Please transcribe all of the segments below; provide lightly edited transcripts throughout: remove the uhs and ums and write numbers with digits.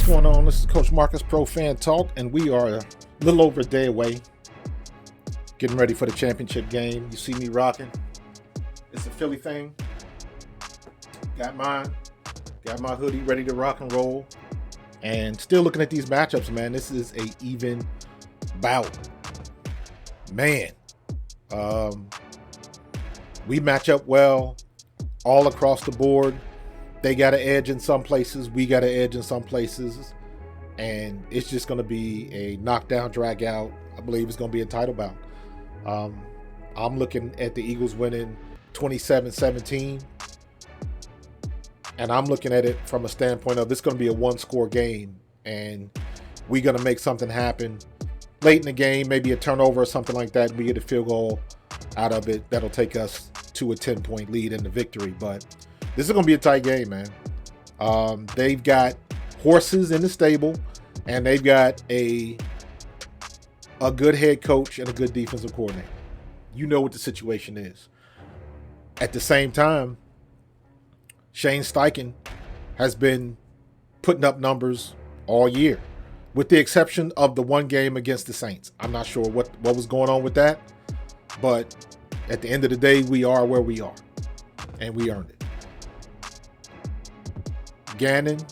What's going on? This is Coach Marcus Pro Fan Talk, and we are a little over a day away getting ready for the championship game. You see me rocking. It's a Philly thing. Got mine. Got my hoodie ready to rock and roll. And still looking at these matchups, man. This is a even bout. Man. We match up well all across the board. They got an edge in some places. We got an edge in some places. And it's just going to be a knockdown, drag out. I believe it's going to be a title bout. I'm looking at the Eagles winning 27-17. And I'm looking at it from a standpoint of this going to be a one-score game. And we're going to make something happen late in the game, maybe a turnover or something like that. We get a field goal out of it. That'll take us to a 10-point lead in the victory. But this is going to be a tight game, man. They've got horses in the stable, and they've got a good head coach and a good defensive coordinator. You know what the situation is. At the same time, Shane Steichen has been putting up numbers all year, with the exception of the one game against the Saints. I'm not sure what was going on with that, but at the end of the day, we are where we are, and we earned it.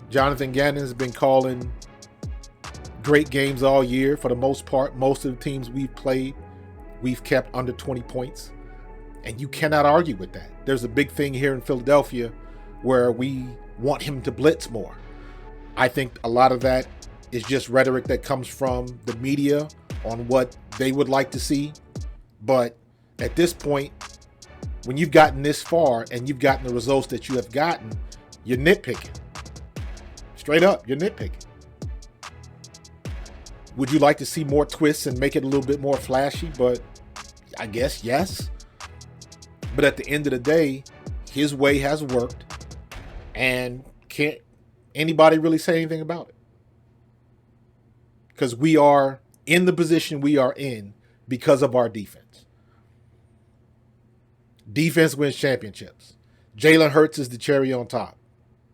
Jonathan Gannon has been calling great games all year. For the most part, most of the teams we've played, we've kept under 20 points. And you cannot argue with that. There's a big thing here in Philadelphia where we want him to blitz more. I think a lot of that is just rhetoric that comes from the media on what they would like to see. But at this point, when you've gotten this far and you've gotten the results that you have gotten, you're nitpicking. Straight up, you're nitpicking. Would you like to see more twists and make it a little bit more flashy? But I guess yes. But at the end of the day, his way has worked. And can't anybody really say anything about it? Because we are in the position we are in because of our defense. Defense wins championships. Jalen Hurts is the cherry on top.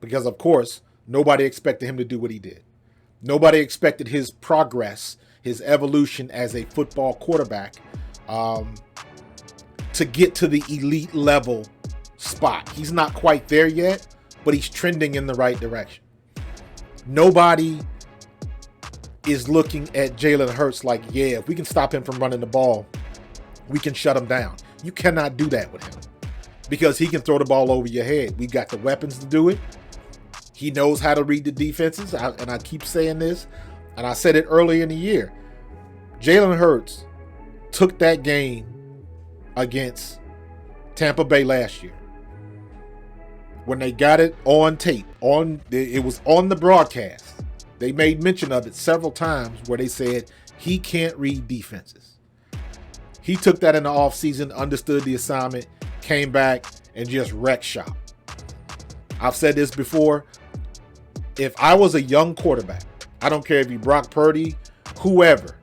Because, of course, nobody expected him to do what he did. Nobody expected his progress, his evolution as a football quarterback to get to the elite level spot. He's not quite there yet, but he's trending in the right direction. Nobody is looking at Jalen Hurts like, yeah, if we can stop him from running the ball, we can shut him down. You cannot do that with him because he can throw the ball over your head. We've got the weapons to do it. He knows how to read the defenses, and I keep saying this, and I said it early in the year. Jalen Hurts took that game against Tampa Bay last year. When they got it on tape, it was on the broadcast. They made mention of it several times where they said he can't read defenses. He took that in the offseason, understood the assignment, came back, and just wrecked shop. I've said this before. If I was a young quarterback, I don't care if you Brock Purdy, whoever,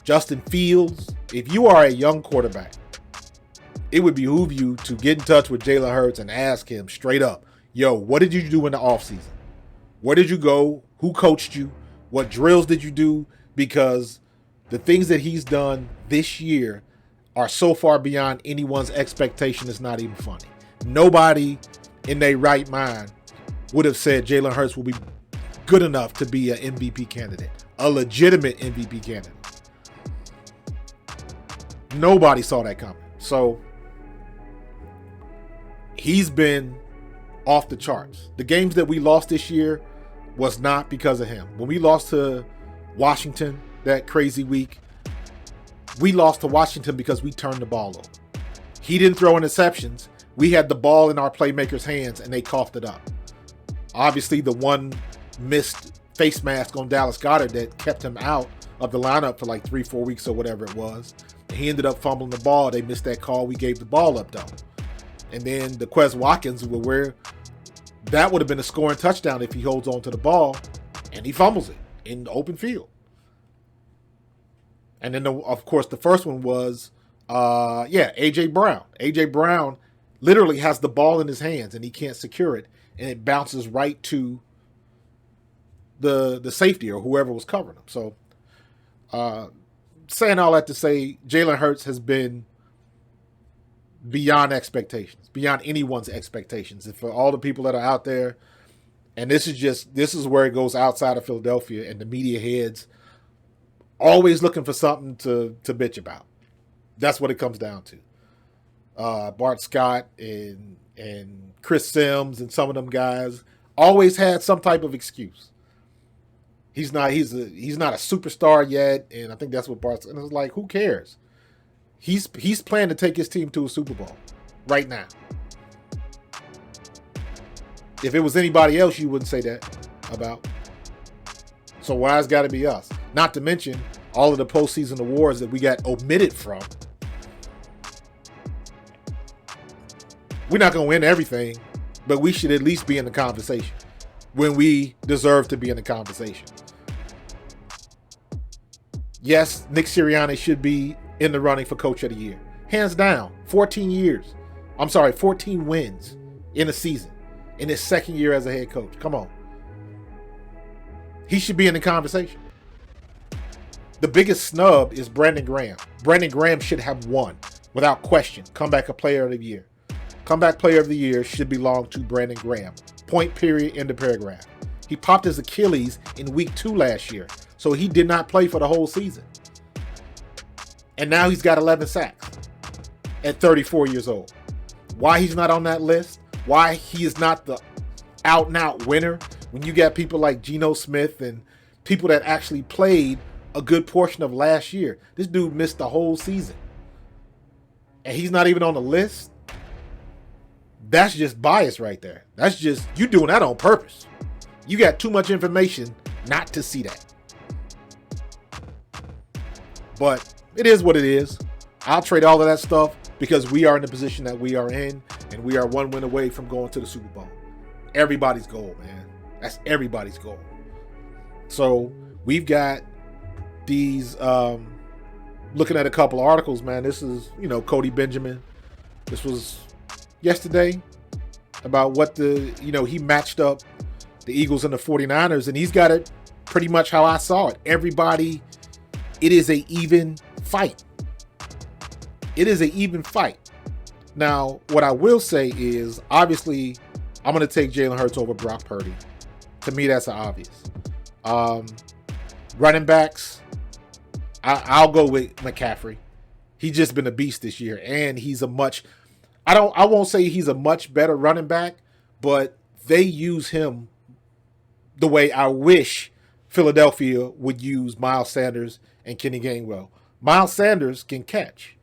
Justin Fields, if you are a young quarterback, it would behoove you to get in touch with Jalen Hurts and ask him straight up, yo, what did you do in the offseason? Where did you go? Who coached you? What drills did you do? Because the things that he's done this year are so far beyond anyone's expectation, it's not even funny. Nobody in their right mind would have said Jalen Hurts will be good enough to be an MVP candidate, a legitimate MVP candidate. Nobody saw that coming. So he's been off the charts. The games that we lost this year was not because of him. When we lost to Washington that crazy week, we lost to Washington because we turned the ball over. He didn't throw interceptions. We had the ball in our playmakers' hands and they coughed it up. Obviously, the one missed face mask on Dallas Goedert that kept him out of the lineup for like 3-4 weeks or whatever it was. He ended up fumbling the ball. They missed that call. We gave the ball up, though. And then the Quez Watkins, where that would have been a scoring touchdown if he holds on to the ball, and he fumbles it in the open field. And then, of course, the first one was, A.J. Brown. A.J. Brown literally has the ball in his hands, and he can't secure it. And it bounces right to the safety or whoever was covering him. So, saying all that to say, Jalen Hurts has been beyond expectations, beyond anyone's expectations. And for all the people that are out there, and this is where it goes outside of Philadelphia, and the media heads always looking for something to bitch about. That's what it comes down to. Bart Scott and Chris Sims and some of them guys always had some type of excuse. He's not a superstar yet, and I think that's what Bart. And it's like, who cares? He's planning to take his team to a Super Bowl right now. If it was anybody else, you wouldn't say that about. So why it's got to be us? Not to mention all of the postseason awards that we got omitted from. We're not going to win everything, but we should at least be in the conversation when we deserve to be in the conversation. Yes, Nick Sirianni should be in the running for Coach of the Year. Hands down, 14 wins in a season in his second year as a head coach. Come on. He should be in the conversation. The biggest snub is Brandon Graham. Brandon Graham should have won, without question, Comeback Player of the Year. Comeback Player of the Year should belong to Brandon Graham. Point, period, end of paragraph. He popped his Achilles in week 2 last year, so he did not play for the whole season. And now he's got 11 sacks at 34 years old. Why he's not on that list? Why he is not the out-and-out winner when you got people like Geno Smith and people that actually played a good portion of last year? This dude missed the whole season. And he's not even on the list? That's just bias right there. That's just, you doing that on purpose. You got too much information not to see that. But it is what it is. I'll trade all of that stuff because we are in the position that we are in, and we are one win away from going to the Super Bowl. Everybody's goal, man. That's everybody's goal. So we've got these, looking at a couple of articles, man. This is, Cody Benjamin. This was yesterday about what he matched up the Eagles and the 49ers, and he's got it pretty much how I saw it. It is an even fight. It is an even fight. Now, what I will say is, obviously, I'm going to take Jalen Hurts over Brock Purdy. To me, that's obvious. Running backs, I'll go with McCaffrey. He's just been a beast this year, and I won't say he's a much better running back, but they use him the way I wish Philadelphia would use Miles Sanders and Kenny Gainwell. Miles Sanders can catch,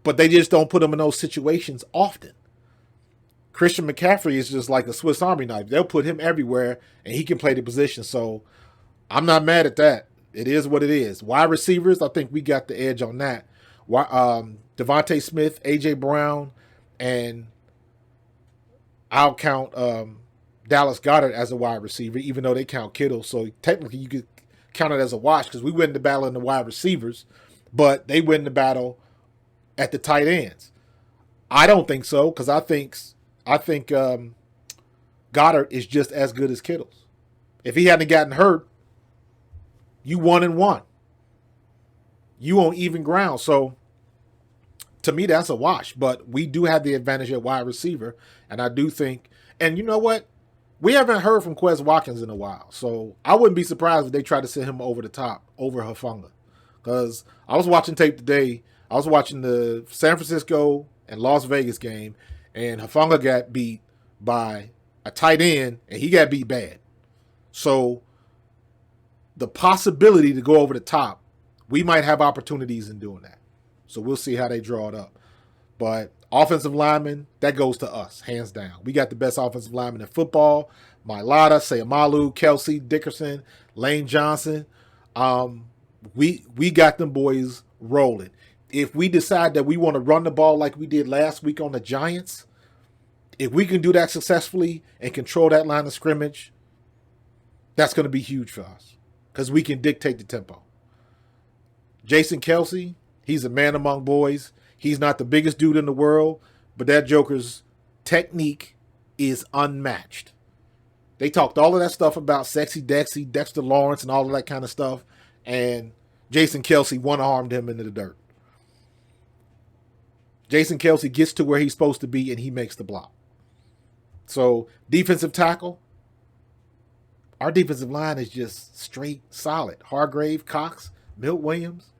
but they just don't put him in those situations often. Christian McCaffrey is just like a Swiss Army knife. They'll put him everywhere, and he can play the position. So I'm not mad at that. It is what it is. Wide receivers, I think we got the edge on that. Avonte Smith, A.J. Brown, and I'll count Dallas Goedert as a wide receiver, even though they count Kittle. So technically you could count it as a wash because we win the battle in the wide receivers, but they win the battle at the tight ends. I don't think so, because I think Goddard is just as good as Kittle's. If he hadn't gotten hurt, you 1-1. You on even ground. So to me, that's a wash. But we do have the advantage at wide receiver, and I do think. And you know what? We haven't heard from Quez Watkins in a while, so I wouldn't be surprised if they try to send him over the top over Hufanga. Because I was watching tape today. I was watching the San Francisco and Las Vegas game, and Hufanga got beat by a tight end, and he got beat bad. So the possibility to go over the top, we might have opportunities in doing that. So we'll see how they draw it up. But offensive linemen, that goes to us, hands down. We got the best offensive linemen in football. Mailata, Sayamalu, Kelsey, Dickerson, Lane Johnson. We got them boys rolling. If we decide that we want to run the ball like we did last week on the Giants, if we can do that successfully and control that line of scrimmage, that's going to be huge for us because we can dictate the tempo. Jason Kelsey, he's a man among boys. He's not the biggest dude in the world, but that joker's technique is unmatched. They talked all of that stuff about Sexy Dexy, Dexter Lawrence, and all of that kind of stuff. And Jason Kelce one-armed him into the dirt. Jason Kelce gets to where he's supposed to be, and he makes the block. So, defensive tackle, our defensive line is just straight solid. Hargrave, Cox, Milt Williams.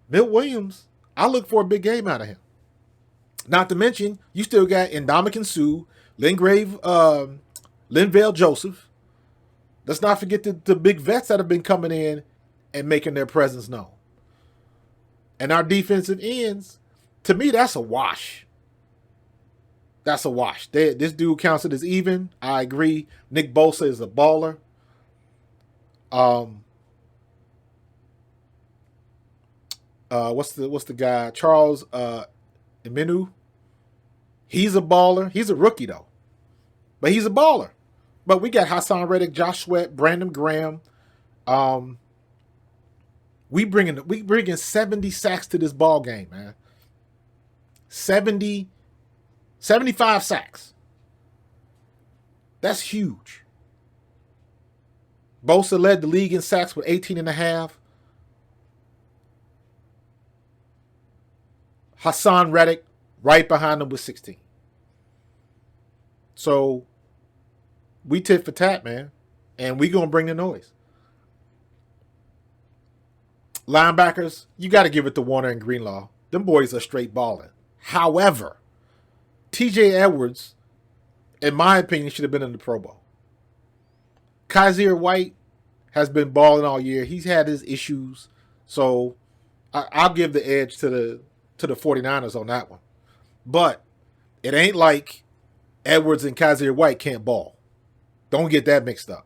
Milt Williams, I look for a big game out of him. Not to mention, you still got Ndamukong Suh, Linval Joseph. Let's not forget the big vets that have been coming in and making their presence known. And our defensive ends, to me, that's a wash. That's a wash. This dude counts it as even. I agree. Nick Bosa is a baller. What's the guy? Charles Emenu. He's a baller. He's a rookie though, but he's a baller. But we got Hassan Reddick, Josh Sweat, Brandon Graham. We bringing 70 sacks to this ball game, man. 75 sacks. That's huge. Bosa led the league in sacks with 18 and a half. Hassan Reddick right behind him with 16. So we tit for tat, man. And we going to bring the noise. Linebackers, you got to give it to Warner and Greenlaw. Them boys are straight balling. However, TJ Edwards, in my opinion, should have been in the Pro Bowl. Kaiser White has been balling all year. He's had his issues. So I'll give the edge to the 49ers on that one. But it ain't like Edwards and Kaiser White can't ball. Don't get that mixed up.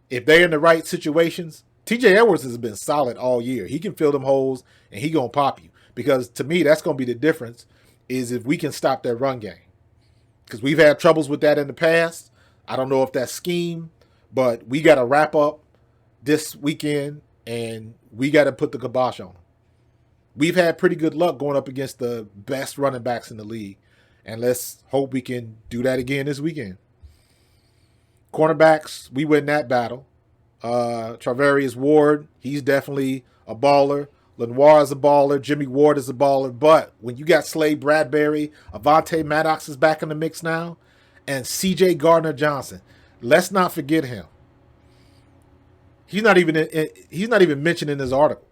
If they're in the right situations, TJ Edwards has been solid all year. He can fill them holes and he going to pop you. Because to me, that's going to be the difference is if we can stop that run game. Because we've had troubles with that in the past. I don't know if that's scheme, but we got to wrap up this weekend and we got to put the kibosh on them. We've had pretty good luck going up against the best running backs in the league. And let's hope we can do that again this weekend. Cornerbacks, we win that battle. Travarius Ward, he's definitely a baller. Lenoir is a baller. Jimmy Ward is a baller. But when you got Slade Bradbury, Avonte Maddox is back in the mix now, and C.J. Gardner-Johnson, let's not forget him. He's not even mentioned in this article.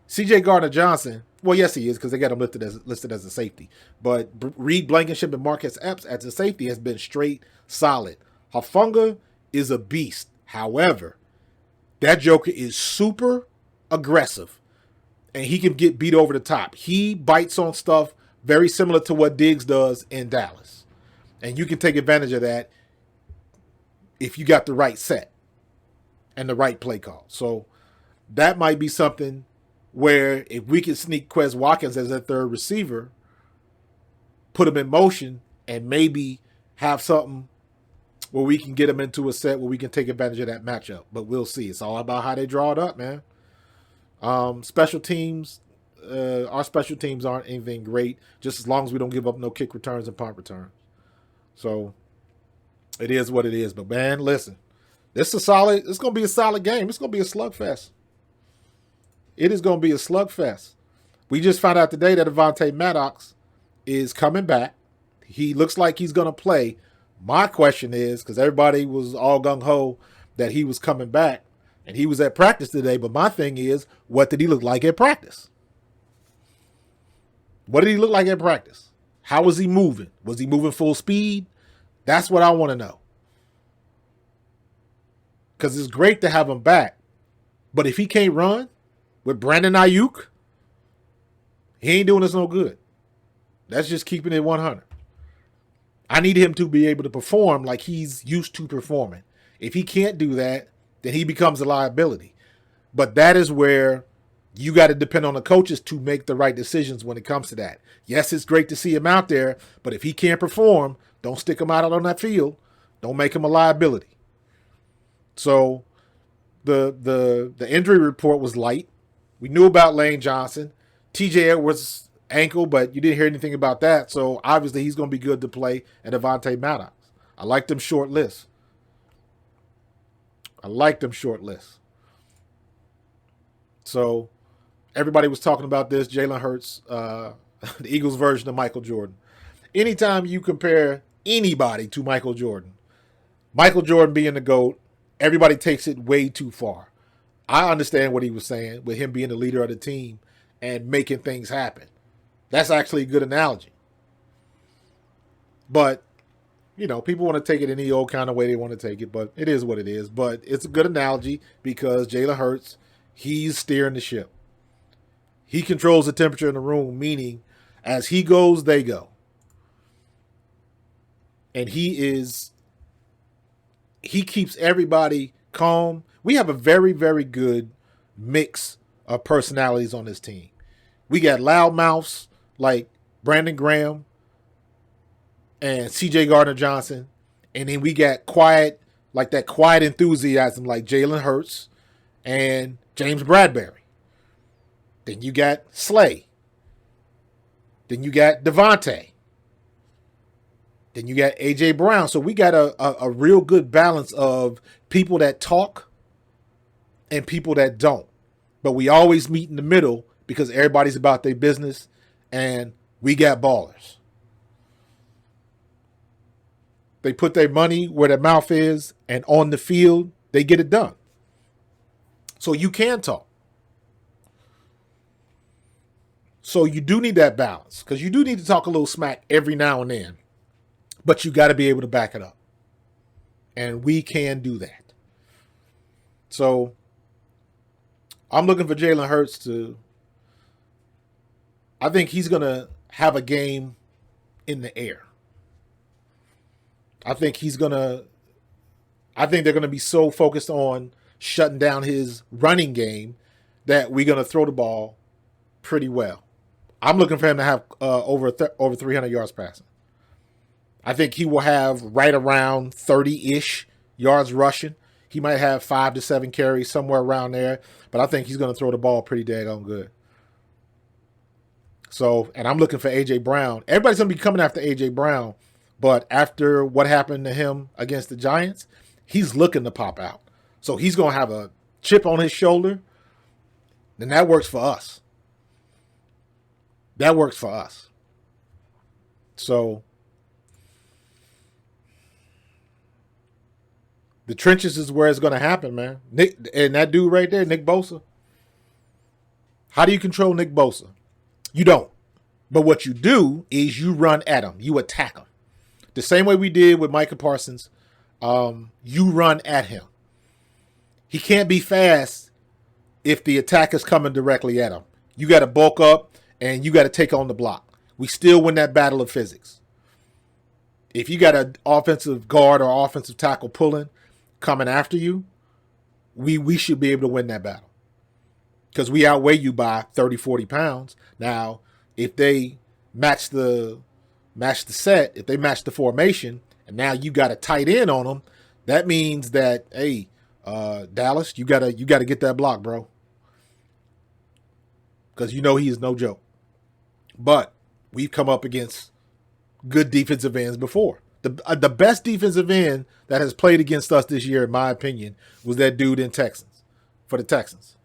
C.J. Gardner-Johnson, well, yes, he is because they got him listed as a safety. But Reed Blankenship and Marcus Epps as a safety has been straight solid. Hufanga is a beast. However, that joker is super aggressive, and he can get beat over the top. He bites on stuff very similar to what Diggs does in Dallas. And you can take advantage of that if you got the right set and the right play call. So that might be something where if we can sneak Quez Watkins as that third receiver, put him in motion, and maybe have something where we can get him into a set where we can take advantage of that matchup. But we'll see. It's all about how they draw it up, man. Special teams, our special teams aren't anything great, just as long as we don't give up no kick returns and punt returns. So it is what it is. But man, listen, it's going to be a solid game. It's going to be a slugfest. It is going to be a slugfest. We just found out today that Avonte Maddox is coming back. He looks like he's going to play. My question is, because everybody was all gung-ho that he was coming back, and he was at practice today, but my thing is, what did he look like at practice? What did he look like at practice? How was he moving? Was he moving full speed? That's what I want to know. Because it's great to have him back, but if he can't run with Brandon Ayuk, he ain't doing us no good. That's just keeping it 100. I need him to be able to perform like he's used to performing. If he can't do that, then he becomes a liability. But that is where you got to depend on the coaches to make the right decisions when it comes to that. Yes, it's great to see him out there, but if he can't perform, don't stick him out on that field. Don't make him a liability. So the injury report was light. We knew about Lane Johnson. TJ Edwards ankle, but you didn't hear anything about that. So obviously he's going to be good to play at Avonte Maddox. I like them short lists. So everybody was talking about this. Jalen Hurts, the Eagles version of Michael Jordan. Anytime you compare anybody to Michael Jordan being the GOAT, everybody takes it way too far. I understand what he was saying with him being the leader of the team and making things happen. That's actually a good analogy. But, people want to take it any old kind of way they want to take it, but it is what it is. But it's a good analogy because Jalen Hurts, he's steering the ship. He controls the temperature in the room, meaning as he goes, they go. And he keeps everybody calm. We have a very, very good mix of personalities on this team. We got loudmouths like Brandon Graham and CJ Gardner-Johnson. And then we got quiet enthusiasm like Jalen Hurts and James Bradbury. Then you got Slay. Then you got Avonte. Then you got A.J. Brown. So we got a real good balance of people that talk and people that don't. But we always meet in the middle because everybody's about their business and we got ballers. They put their money where their mouth is and on the field, they get it done. So you can talk. So you do need that balance because you do need to talk a little smack every now and then. But you got to be able to back it up. And we can do that. So I'm looking for Jalen Hurts I think he's going to have a game in the air. I think they're going to be so focused on shutting down his running game that we're going to throw the ball pretty well. I'm looking for him to have over 300 yards passing. I think he will have right around 30-ish yards rushing. He might have 5 to 7 carries, somewhere around there. But I think he's going to throw the ball pretty daggone good. So, and I'm looking for A.J. Brown. Everybody's going to be coming after A.J. Brown. But after what happened to him against the Giants, he's looking to pop out. So he's going to have a chip on his shoulder. And that works for us. So the trenches is where it's going to happen, man. Nick, and that dude right there, Nick Bosa. How do you control Nick Bosa? You don't. But what you do is you run at him. You attack him. The same way we did with Micah Parsons. You run at him. He can't be fast if the attack is coming directly at him. You got to bulk up and you got to take on the block. We still win that battle of physics. If you got an offensive guard or offensive tackle pulling, coming after you, we should be able to win that battle. Because we outweigh you by 30, 40 pounds. Now, if they match the set, if they match the formation, and now you got a tight end on them, that means that, hey, Dallas, you gotta get that block, bro. Because he is no joke. But we've come up against good defensive ends before. The best defensive end that has played against us this year, in my opinion, was that dude in Texans for the Texans.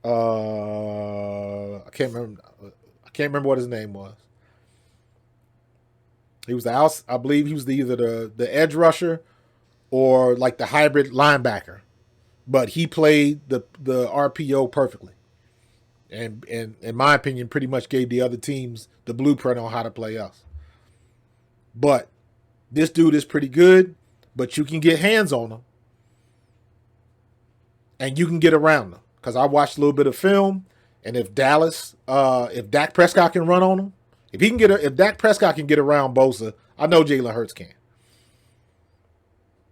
I can't remember what his name was. He was I believe he was either the edge rusher or like the hybrid linebacker, but he played the RPO perfectly, and in my opinion, pretty much gave the other teams the blueprint on how to play us. But this dude is pretty good, but you can get hands on him. And you can get around them. Because I watched a little bit of film, and if Dak Prescott can run on him, if Dak Prescott can get around Bosa, I know Jalen Hurts can.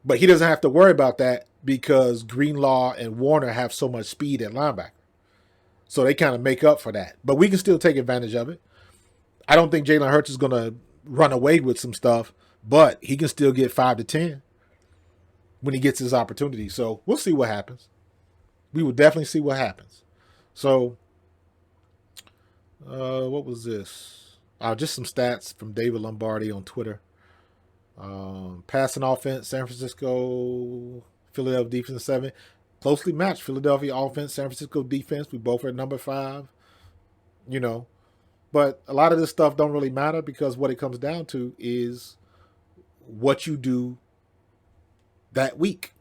But he doesn't have to worry about that because Greenlaw and Warner have so much speed at linebacker. So they kind of make up for that. But we can still take advantage of it. I don't think Jalen Hurts is going to run away with some stuff, but he can still get 5 to 10 when he gets his opportunity. So we'll see what happens. We will definitely see what happens. So What was this? Just some stats from David Lombardi on Twitter. Passing offense, San Francisco, Philadelphia defense 7. Closely matched. Philadelphia offense, San Francisco defense. We both are at number 5. You know, but a lot of this stuff don't really matter because what it comes down to is what you do that week,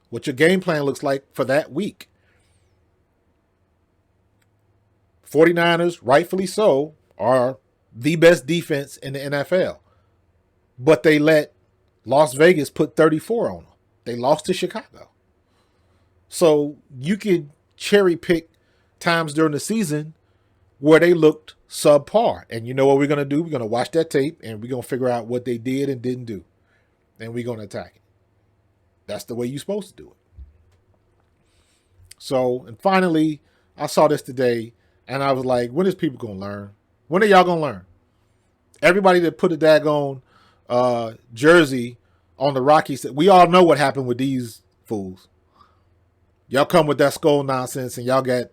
what your game plan looks like for that week. 49ers, rightfully so, are the best defense in the NFL. But they let Las Vegas put 34 on them. They lost to Chicago. So you could cherry pick times during the season where they looked subpar. And you know what we're going to do? We're going to watch that tape and we're going to figure out what they did and didn't do. And we're going to attack it. That's the way you're supposed to do it. So, and finally, I saw this today and I was like, when is people going to learn? When are y'all going to learn? Everybody that put a daggone jersey on the Rockies, we all know what happened with these fools. Y'all come with that skull nonsense and y'all got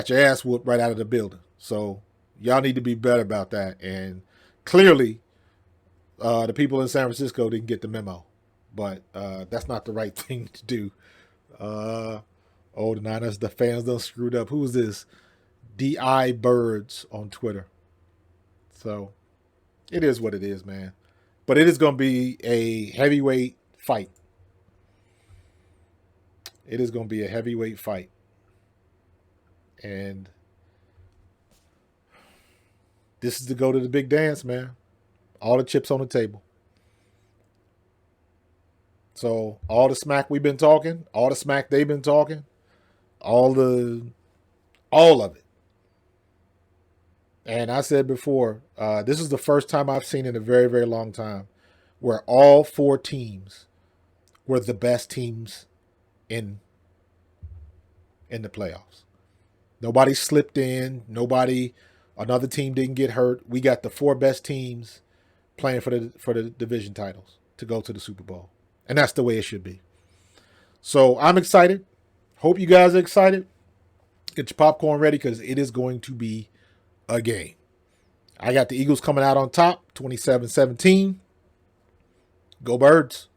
your ass whooped right out of the building. So y'all need to be better about that. And clearly, the people in San Francisco didn't get the memo. But that's not the right thing to do. The Niners, the fans done screwed up. Who is this? D.I. Birds on Twitter. So it is what it is, man. But it is going to be a heavyweight fight. It is going to be a heavyweight fight. And this is to go to the big dance, man. All the chips on the table. So all the smack we've been talking, all the smack they've been talking, all of it. And I said before, this is the first time I've seen in a very, very long time where all 4 teams were the best teams in the playoffs. Nobody slipped in. Another team didn't get hurt. We got the 4 best teams playing for the division titles to go to the Super Bowl. And that's the way it should be. So I'm excited. Hope you guys are excited. Get your popcorn ready because it is going to be a game. I got the Eagles coming out on top, 27-17. Go Birds.